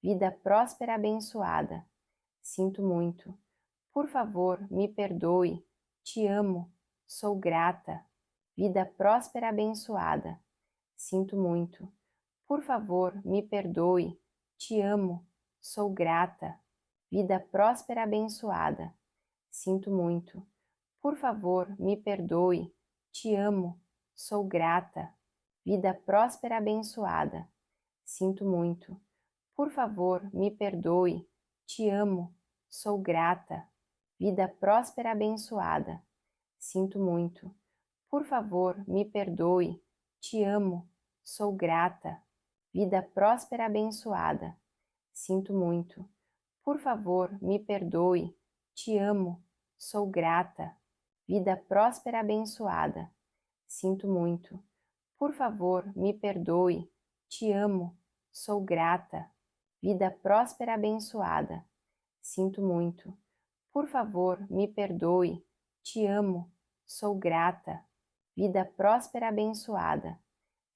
Vida próspera abençoada. Sinto muito. Por favor, me perdoe. Te amo. Sou grata. Vida próspera abençoada. Sinto muito. Por favor, me perdoe. Te amo. Sou grata. Vida próspera abençoada. Sinto muito. Por favor, me perdoe. Te amo. Sou grata. Vida próspera abençoada. Sinto muito. Por favor, me perdoe. Te amo. Sou grata. Vida próspera abençoada. Sinto muito. Por favor, me perdoe. Te amo. Sou grata. Vida próspera abençoada. Sinto muito. Por favor, me perdoe. Te amo. Sou grata. Vida próspera abençoada. Sinto muito. Por favor, me perdoe. Te amo. Sou grata. Vida próspera abençoada. Sinto muito. Por favor, me perdoe. Te amo. Sou grata. Vida próspera abençoada.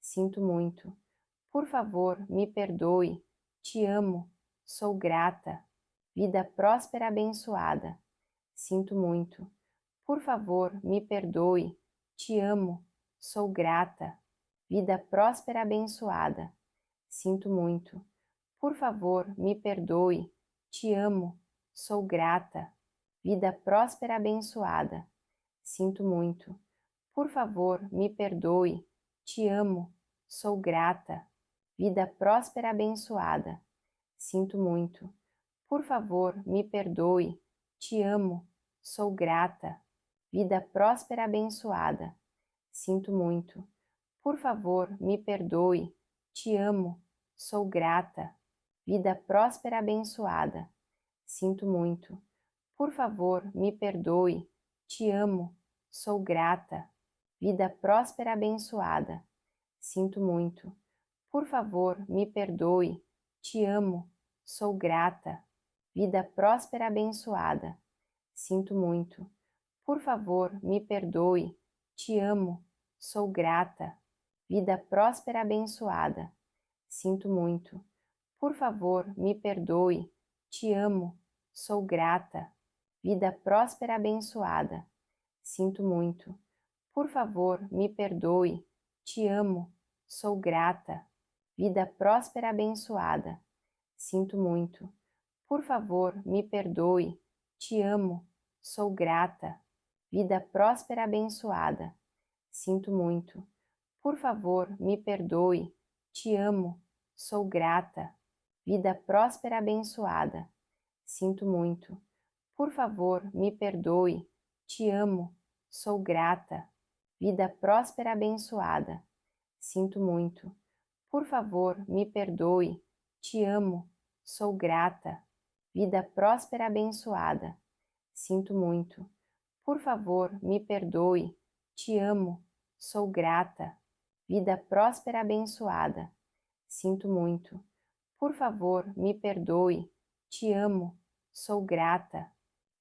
Sinto muito. Por favor, me perdoe. Te amo. Sou grata. Vida próspera abençoada. Sinto muito. Por favor, me perdoe. Te amo. Sou grata. Vida próspera abençoada. Sinto muito. Por favor, me perdoe. Te amo. Sou grata. Vida próspera abençoada. Sinto muito. Por favor, me perdoe. Te amo. Sou grata. Vida próspera abençoada. Sinto muito. Por favor, me perdoe. Te amo. Sou grata. Vida próspera abençoada. Sinto muito. Por favor, me perdoe. Te amo. Sou grata. Vida próspera abençoada. Sinto muito. Por favor, me perdoe. Te amo. Sou grata. Vida próspera abençoada. Sinto muito. Por favor, me perdoe. Te amo. Sou grata. Vida próspera abençoada. Sinto muito. Por favor, me perdoe. Te amo. Sou grata. Vida próspera abençoada. Sinto muito. Por favor, me perdoe. Te amo. Sou grata. Vida próspera abençoada. Sinto muito. Por favor, me perdoe. Te amo. Sou grata. Vida próspera abençoada. Sinto muito. Por favor, me perdoe. Te amo. Sou grata. Vida próspera abençoada. Sinto muito. Por favor, me perdoe. Te amo. Sou grata. Vida próspera abençoada. Sinto muito. Por favor, me perdoe. Te amo. Sou grata. Vida próspera abençoada. Sinto muito. Por favor, me perdoe. Te amo. Sou grata. Vida próspera abençoada. Sinto muito. Por favor, me perdoe. Te amo. Sou grata. Vida próspera abençoada. Sinto muito. Por favor, me perdoe. Te amo. Sou grata.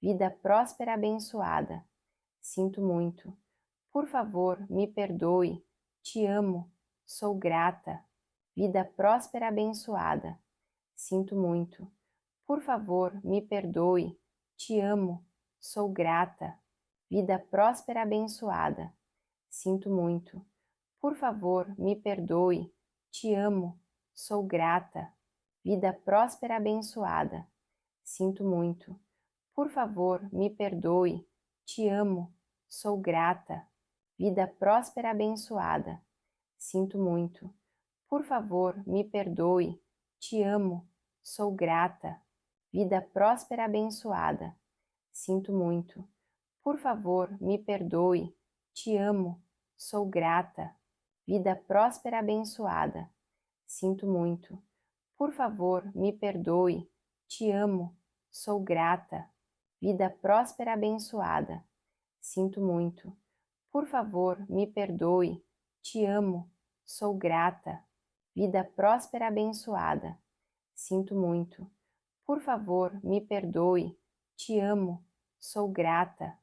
Vida próspera abençoada. Sinto muito. Por favor, me perdoe. Te amo. Sou grata. Vida próspera abençoada. Sinto muito. Por favor, me perdoe. Te amo. Sou grata. Vida próspera abençoada. Sinto muito. Por favor, me perdoe. Te amo. Sou grata. Vida próspera abençoada. Sinto muito. Por favor, me perdoe. Te amo. Sou grata. Vida próspera abençoada. Sinto muito. Por favor, me perdoe. Te amo. Sou grata. Vida próspera abençoada. Sinto muito. Por favor, me perdoe. Te amo. Sou grata. Vida próspera abençoada. Sinto muito. Por favor, me perdoe. Te amo. Sou grata. Vida próspera abençoada. Sinto muito. Por favor, me perdoe. Te amo. Sou grata. Vida próspera abençoada. Sinto muito. Por favor, me perdoe. Te amo. Sou grata.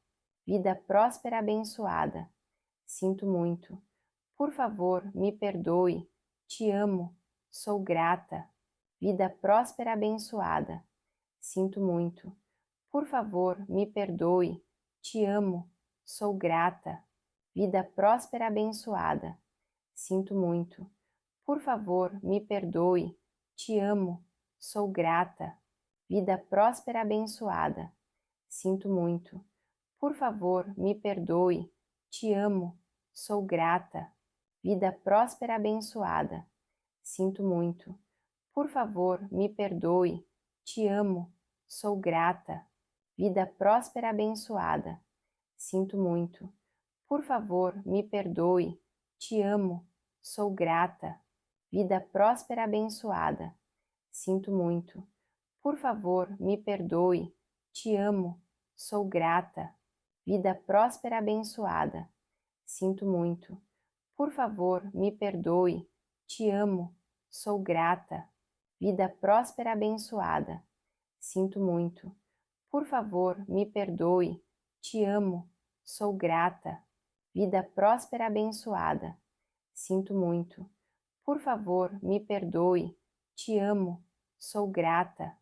Vida próspera abençoada. Sinto muito. Por favor, me perdoe. Te amo. Sou grata. vida próspera abençoada. Sinto muito. Por favor, me perdoe. Te amo. Sou grata. Vida próspera abençoada. Sinto muito. Por favor, me perdoe. Te amo. Sou grata. Vida próspera abençoada. Sinto muito. Por favor, me perdoe. Te amo. Sou grata. Vida próspera abençoada. Sinto muito. Por favor, me perdoe. Te amo. Sou grata. Vida próspera abençoada. Sinto muito. Por favor, me perdoe. Te amo. Sou grata. Vida próspera abençoada. Sinto muito. Por favor, me perdoe. Te amo. Sou grata. Vida próspera abençoada. Sinto muito. Por favor, me perdoe. Te amo. Sou grata. Vida próspera abençoada. Sinto muito. Por favor, me perdoe. Te amo. Sou grata. Vida próspera abençoada. Sinto muito. Por favor, me perdoe. Te amo. Sou grata.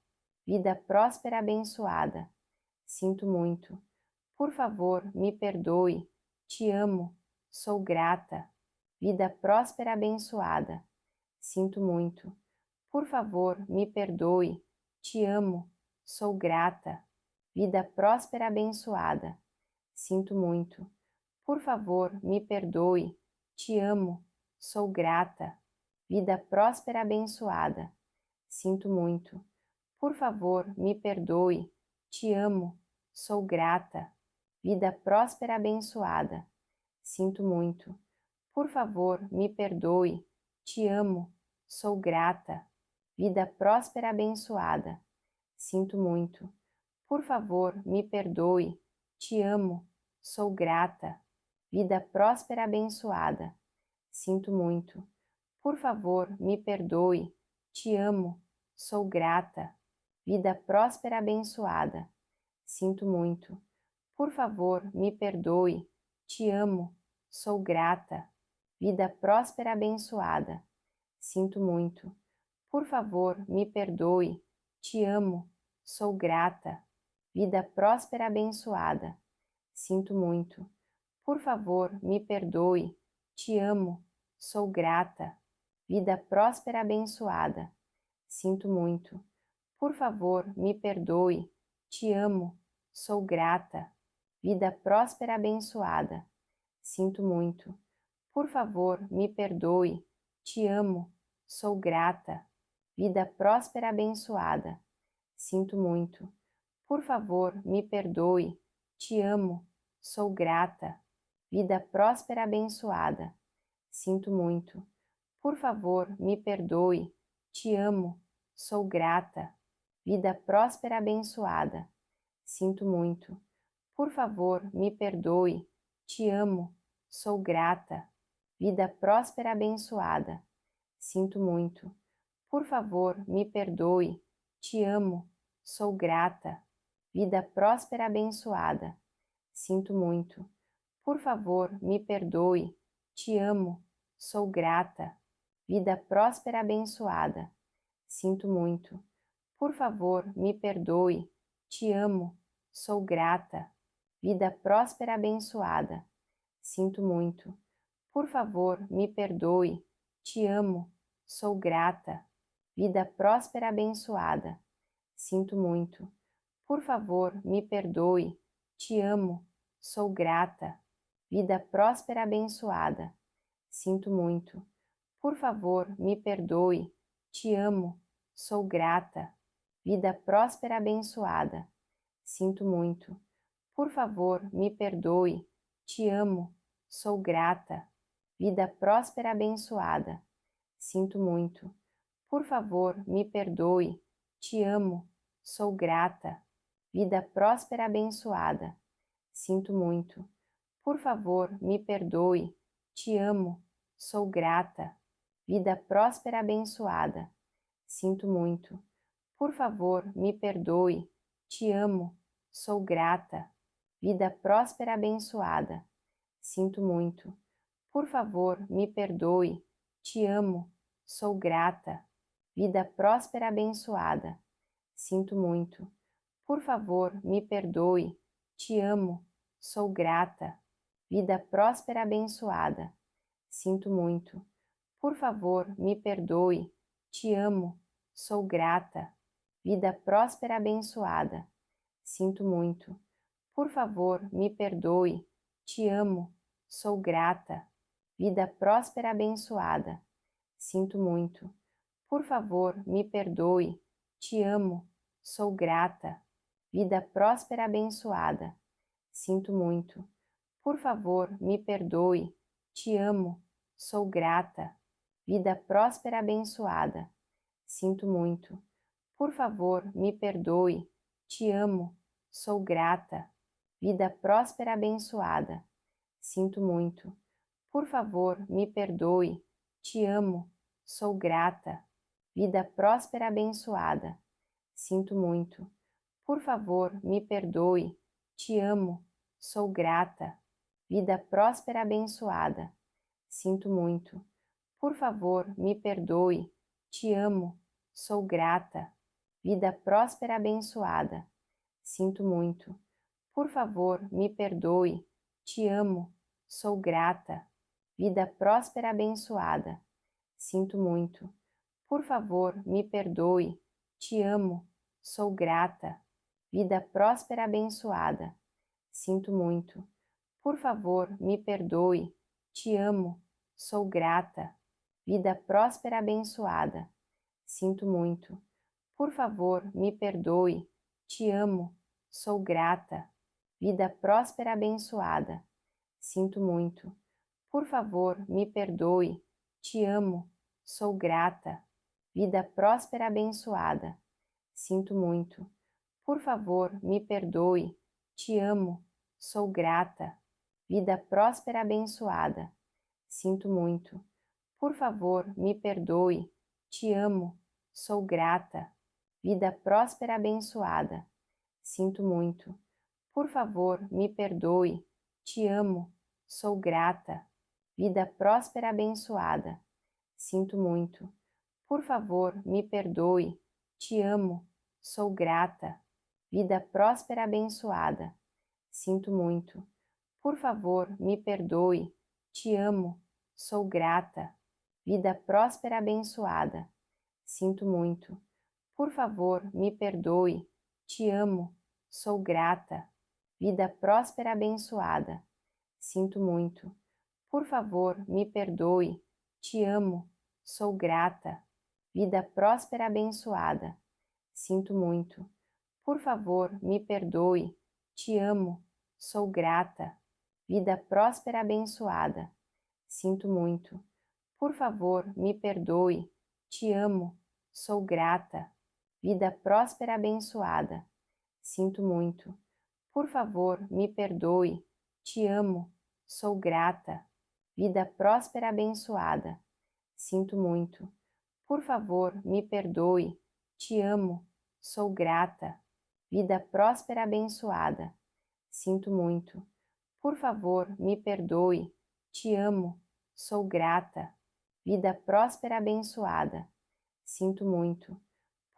Vida próspera abençoada. Sinto muito. Por favor, me perdoe. Te amo. Sou grata. Vida próspera abençoada. Sinto muito. Por favor, me perdoe. Te amo. Sou grata. Vida próspera abençoada. Sinto muito. Por favor, me perdoe. Te amo. Sou grata. Vida próspera abençoada. Sinto muito. Por favor, me perdoe. Te amo. Sou grata. Vida próspera abençoada. Sinto muito. Por favor, me perdoe. Te amo. Sou grata. Vida próspera abençoada. Sinto muito. Por favor, me perdoe. Te amo. Sou grata. Vida próspera abençoada. Sinto muito. Por favor, me perdoe. Te amo. Sou grata. Vida próspera abençoada. Sinto muito. Por favor, me perdoe. Te amo. Sou grata. Vida próspera abençoada. Sinto muito. Por favor, me perdoe. Te amo. Sou grata. Vida próspera abençoada. Sinto muito. Por favor, me perdoe. Te amo. Sou grata. Vida próspera abençoada. Sinto muito. Por favor, me perdoe. Te amo. Sou grata. Vida próspera abençoada. Sinto muito. Por favor, me perdoe. Te amo. Sou grata. Vida próspera abençoada. Sinto muito. Por favor, me perdoe. Te amo. Sou grata. Vida próspera abençoada. Sinto muito. Por favor, me perdoe. Te amo. Sou grata. Vida próspera abençoada. Sinto muito. Por favor, me perdoe. Te amo. Sou grata. Vida próspera abençoada. Sinto muito. Por favor, me perdoe. Te amo. Sou grata. Vida próspera abençoada. Sinto muito. Por favor, me perdoe. Te amo. Sou grata. Vida próspera abençoada. Sinto muito. Por favor, me perdoe. Te amo. Sou grata. Vida próspera abençoada. Sinto muito. Por favor, me perdoe. Te amo. Sou grata. Vida próspera abençoada. Sinto muito. Por favor, me perdoe. Te amo. Sou grata. Vida próspera abençoada. Sinto muito. Por favor, me perdoe. Te amo. Sou grata. Vida próspera abençoada. Sinto muito. Por favor, me perdoe. Te amo. Sou grata. Vida próspera abençoada. Sinto muito. Por favor, me perdoe. Te amo. Sou grata. Vida próspera abençoada. Sinto muito. Por favor, me perdoe. Te amo. Sou grata. Vida próspera abençoada. Sinto muito. Por favor, me perdoe. Te amo. Sou grata. Vida próspera abençoada. Sinto muito. Por favor, me perdoe. Te amo. Sou grata. vida próspera abençoada. Sinto muito. Por favor, me perdoe. Te amo. Sou grata. Vida próspera abençoada. Sinto muito. Por favor, me perdoe. Te amo. Sou grata. Vida próspera abençoada. Sinto muito. Por favor, me perdoe. Te amo. Sou grata. Vida próspera abençoada. Sinto muito. Por favor, me perdoe. Te amo. Sou grata. Vida próspera abençoada. Sinto muito. Por favor, me perdoe. Te amo. Sou grata. Vida próspera abençoada. Sinto muito. Por favor, me perdoe. Te amo. Sou grata. Vida próspera abençoada. Sinto muito. Por favor, me perdoe. Te amo. Sou grata. Vida próspera abençoada. Sinto muito. Por favor, me perdoe. Te amo. Sou grata. Vida próspera abençoada. Sinto muito. Por favor, me perdoe. Te amo. Sou grata. Vida próspera abençoada. Sinto muito. Por favor, me perdoe. Te amo. Sou grata. Vida próspera abençoada. Sinto muito. Por favor, me perdoe. Te amo. Sou grata. Vida próspera abençoada. Sinto muito. Por favor, me perdoe. Te amo. Sou grata. Vida próspera abençoada. Sinto muito. Por favor, me perdoe. Te amo. Sou grata. Vida próspera abençoada. Sinto muito. Por favor, me perdoe. Te amo. Sou grata. Vida próspera abençoada. Sinto muito. Por favor, me perdoe. Te amo. Sou grata. Vida próspera abençoada. Sinto muito. Por favor, me perdoe. Te amo. Sou grata. Vida próspera abençoada. Sinto muito. Por favor, me perdoe. Te amo. Sou grata. Vida próspera abençoada. Sinto muito. Por favor, me perdoe. Te amo. Sou grata. Vida próspera abençoada. Sinto muito. Por favor, me perdoe. Te amo. Sou grata. Vida próspera abençoada. Sinto muito. Por favor, me perdoe. Te amo. Sou grata. Vida próspera abençoada. Sinto muito. Por favor, me perdoe. Te amo. Sou grata. Vida próspera abençoada. Sinto muito. Por favor, me perdoe. Te amo. Sou grata. Vida próspera abençoada. Sinto muito. Por favor, me perdoe. Te amo. Sou grata. Vida próspera abençoada. Sinto muito. Por favor, me perdoe. Te amo. Sou grata. Vida próspera abençoada. Sinto muito. Por favor, me perdoe. Te amo. Sou grata. Vida próspera abençoada. Sinto muito. Por favor, me perdoe. Te amo. Sou grata. Vida próspera abençoada. Sinto muito.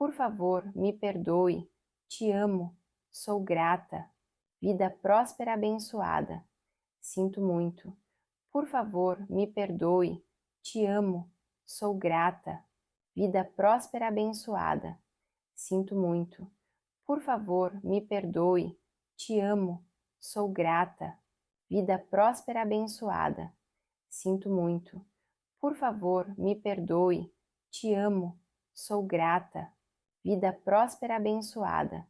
Por favor, me perdoe. Te amo. Sou grata. Vida próspera abençoada. Sinto muito. Por favor, me perdoe. Te amo. Sou grata. Vida próspera abençoada. Sinto muito. Por favor, me perdoe. Te amo. Sou grata. Vida próspera abençoada. Sinto muito. Por favor, me perdoe. Te amo. Sou grata. Vida próspera abençoada.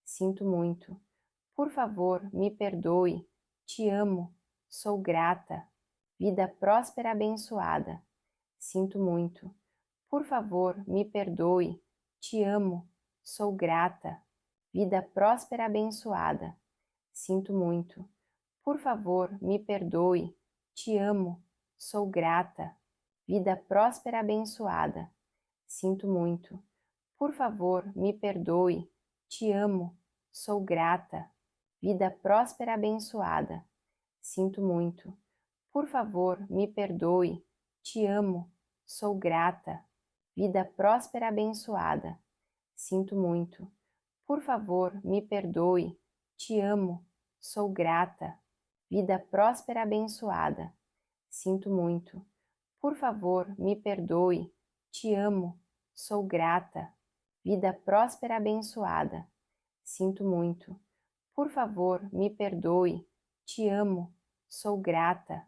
Sinto muito. Por favor, me perdoe. Te amo. Sou grata. Vida próspera abençoada. Sinto muito. Por favor, me perdoe. Te amo. Sou grata. Vida próspera abençoada. Sinto muito. Por favor, me perdoe. Te amo. Sou grata. Vida próspera abençoada. Sinto muito. Por favor, me perdoe. Te amo. Sou grata. Vida próspera abençoada. Sinto muito. Por favor, me perdoe. Te amo. Sou grata. Vida próspera abençoada. Sinto muito. Por favor, me perdoe. Te amo. Sou grata. Vida próspera abençoada. Sinto muito. Por favor, me perdoe. Te amo. Sou grata. Vida próspera abençoada. Sinto muito. Por favor, me perdoe. Te amo. Sou grata.